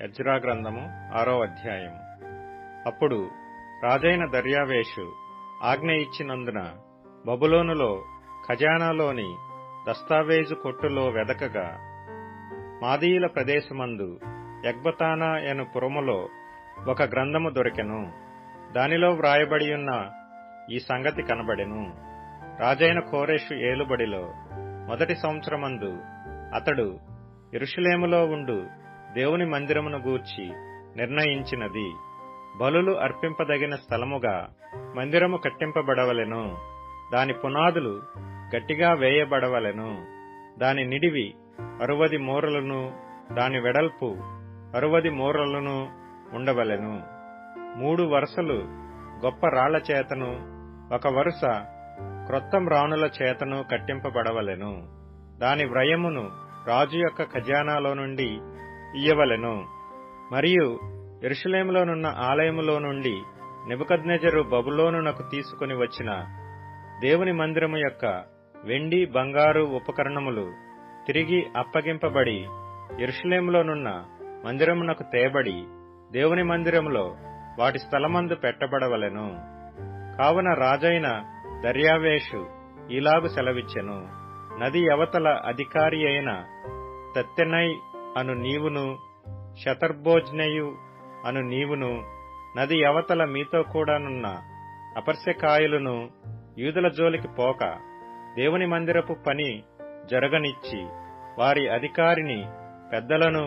Ezra గ్రంథము 6వ అధ్యాయం. అప్పుడు రాజైన దర్యావేషు ఆజ్ఞ ఇచ్చినందున బబులోనులో ఖజానాలోని దస్తావేజు కొట్టులో వెదకగా మాదీయుల ప్రదేశమందు ఎగ్బతానా అను పురములో ఒక గ్రంథము దొరికెను. దానిలో వ్రాయబడియున్న ఈ సంగతి కనబడెను. రాజైన కోరెషు ఏలుబడిలో మొదటి సంవత్సరమందు అతడు యెరూషలేములో ఉండు దేవుని మందిరమును గూర్చి నిర్ణయించినది, బలులు అర్పింపదగిన స్థలముగా మందిరము కట్టింపబడవలెను. దాని పునాదులు గట్టిగా వేయబడవలెను. దాని నిడివి 60 మూరలను, దాని వెడల్పు 60 మూరలను ఉండవలెను. 3 వరుసలు గొప్ప రాళ్ల చేతను, ఒక వరుస క్రొత్త మ్రానుల చేతను కట్టింపబడవలెను. దాని వ్రయమును రాజు యొక్క ఖజానాలో నుండి ఇయ్యవలెను. మరియు యెరూషలేములోనున్న ఆలయములో నుండి నెబుకద్నెజరు బబులోనునకు తీసుకుని వచ్చిన దేవుని మందిరము యొక్క వెండి బంగారు ఉపకరణములు తిరిగి అప్పగింపబడి యెరూషలేములోనున్న మందిరమునకు తేబడి దేవుని మందిరములో వాటి స్థలమందు పెట్టబడవలెను. కావున రాజైన దర్యావేషు ఇలాగు సెలవిచ్చెను: నది అవతల అధికారి అయిన తత్తెనై అను నీవును, షతర్బోజ్నెయు అను నీవును, నది అవతల మీతో కూడానున్న అపర్శకాయులను యూదుల జోలికి పోక దేవుని మందిరపు పని జరగనిచ్చి వారి అధికారిని పెద్దలను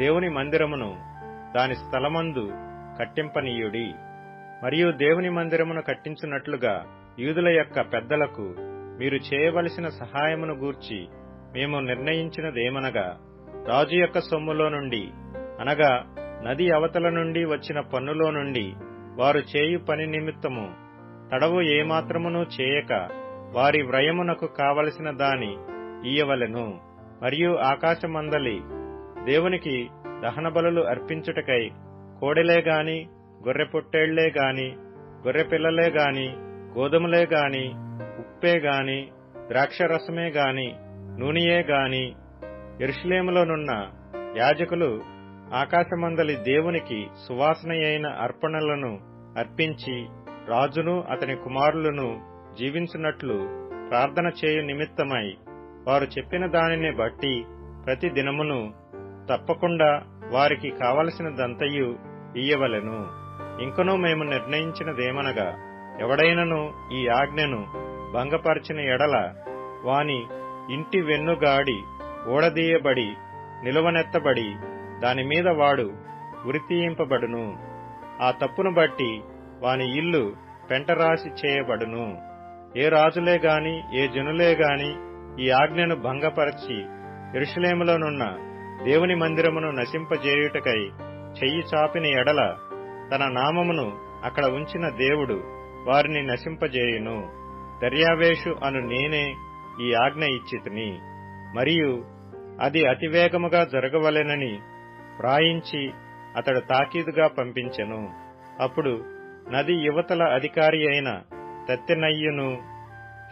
దేవుని మందిరమును దాని స్థలమందు కట్టింపనీయుడి. మరియు దేవుని మందిరమును కట్టించున్నట్లుగా యూదుల యొక్క పెద్దలకు మీరు చేయవలసిన సహాయమును గూర్చి మేము నిర్ణయించినదేమనగా, రాజు యొక్క సొమ్ములో నుండి, అనగా నది అవతల నుండి వచ్చిన పన్నులో నుండి వారు చేయు పని నిమిత్తము తడవు ఏమాత్రమునూ చేయక వారి వ్రయమునకు కావలసిన దాని ఇయ్యవలెను. మరియు ఆకాశమందలి దేవునికి దహన బలులు అర్పించుటకై కోడెలే గాని, గొర్రె పొట్టేళ్లే గాని, గొర్రె పిల్లలే గాని, గోధుమలే గాని, ఉప్పే గాని, ద్రాక్షరసమే గాని, నూనెయే గాని, యెరూషలేములోనున్న యాజకులు ఆకాశమందలి దేవునికి సువాసనయైన అర్పణలను అర్పించి రాజును అతని కుమారులను జీవించున్నట్లు ప్రార్థన చేయు నిమిత్తమై వారు చెప్పిన దానిని బట్టి ప్రతి దినమును తప్పకుండా వారికి కావలసినదంతయు ఇయ్యవలెను. ఇంకనూ మేము నిర్ణయించినదేమనగా, ఎవడైనను ఈ ఆజ్ఞను భంగపరిచిన ఎడల వాని ఇంటి వెన్నుగాడి ఊడదీయబడి నిలువనెత్తబడి దానిమీద వాడు ఉరితీయింపబడును. ఆ తప్పును బట్టి వాని ఇల్లు పెంటరాసి చేయబడును. ఏ రాజులే గాని, ఏ జనులే గాని ఈ ఆజ్ఞను భంగపరచి యెరూషలేములోనున్న దేవుని మందిరమును నశింపజేయుటకై చెయ్యి చాపిన ఎడల తన నామమును అక్కడ ఉంచిన దేవుడు వారిని నశింపజేయును. దర్యావేషు అను నేనే ఈ ఆజ్ఞ ఇచ్చితిని. మరియు అది అతివేగముగా జరగవలెనని వ్రాయించి అతడు తాకీదుగా పంపించెను. అప్పుడు నది యువతల అధికారి అయిన తత్తెనయ్యును,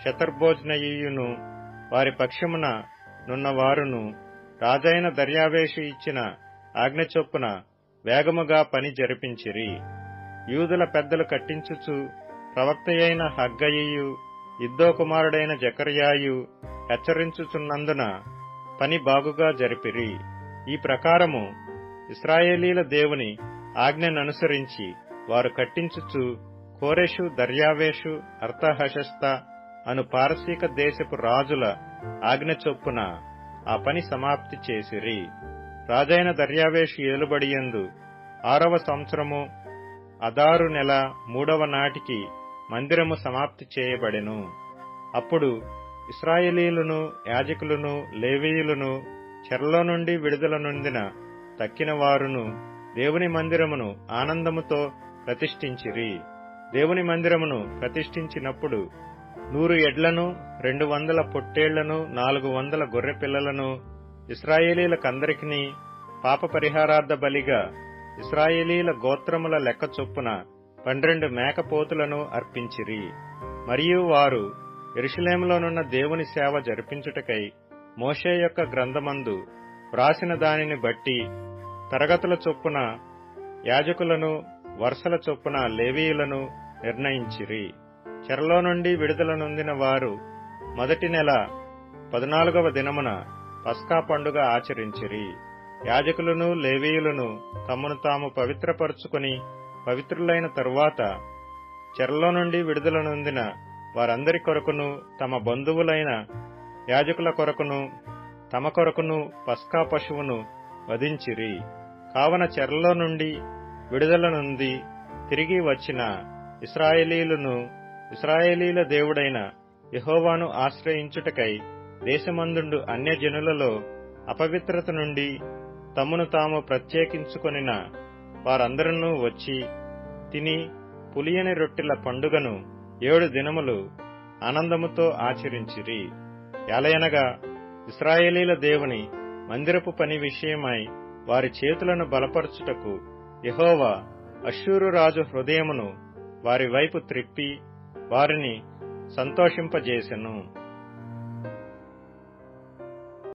షతర్బోజ్నయ్యును వారి పక్షమున నున్నవారును రాజైన దర్యావేషు ఇచ్చిన ఆజ్ఞ చొప్పున వేగముగా పని జరిపించిరి. యూదుల పెద్దలు కట్టించుచు ప్రవక్తయైన హగ్గయియు, ఇద్దో కుమారుడైన జకర్యాయు హెచ్చరించుచున్నందున పని బాగుగా జరిపిరి. ఈ ప్రకారము ఇశ్రాయేలీల దేవుని ఆజ్ఞననుసరించి వారు కట్టించుచు కోరెషు, దర్యావేషు, అర్తహషస్త అను పారసీక దేశపు రాజుల ఆజ్ఞ చొప్పున ఆ పని సమాప్తి చేసిరి. రాజైన దర్యావేషు ఏలుబడియందు 6వ సంవత్సరము అదారు నెల 3వ నాటికి మందిరము సమాప్తి చేయబడెను. అప్పుడు ఇశ్రాయేలీయులను, యాజకులను, లేవీయులను చెరలో నుండి విడుదల నొందిన తక్కిన వారును దేవుని మందిరమును ఆనందముతో ప్రతిష్ఠించిరి. దేవుని మందిరమును ప్రతిష్ఠించినప్పుడు 100 ఎడ్లను, 200 పొట్టేళ్లను, 400 గొర్రె పిల్లలను ఇశ్రాయేలీలకందరికీ పాప పరిహారార్థ బలిగా ఇశ్రాయేలీల గోత్రముల లెక్క చొప్పున 12 మేకపోతులను అర్పించిరి. మరియు వారు యెరూషలేములోనున్న దేవుని సేవ జరిపించుటకై మోషే యొక్క గ్రంథమందు వ్రాసిన దానిని బట్టి తరగతుల చొప్పున యాజకులను, వరుసల చొప్పున లేవీయులను నిర్ణయించిరి. చెరలో నుండి విడుదల నొందిన వారు మొదటి నెల 14వ దినమున పస్కా పండుగ ఆచరించిరి. యాజకులను, లేవీయులను తమను తాము పవిత్రపరుచుకొని పవిత్రులైన తరువాత చెరలో నుండి విడుదల నొందిన వారందరి కొరకును, తమ బంధువులైన యాజకుల కొరకును, తమ కొరకును పస్కా పశువును వధించిరి. కావున చెరలో నుండి విడుదల నొంది తిరిగి వచ్చిన ఇశ్రాయేలీయులను ఇశ్రాయేలీల దేవుడైన యెహోవాను ఆశ్రయించుటకై దేశమందుండు అన్యజనులలో అపవిత్రత నుండి తమను తాము ప్రత్యేకించుకొనిన వారందరూ వచ్చి తిని పులియని రొట్టెల పండుగను 7 దినములు ఆనందముతో ఆచరించిరి. ఎలయనగా ఇశ్రాయేలీల దేవుని మందిరపు పని విషయమై వారి చేతులను బలపరచుటకు యెహోవా అష్షూరు రాజు హృదయమును వారి వైపు త్రిప్పి వారిని సంతోషింపజేసెను.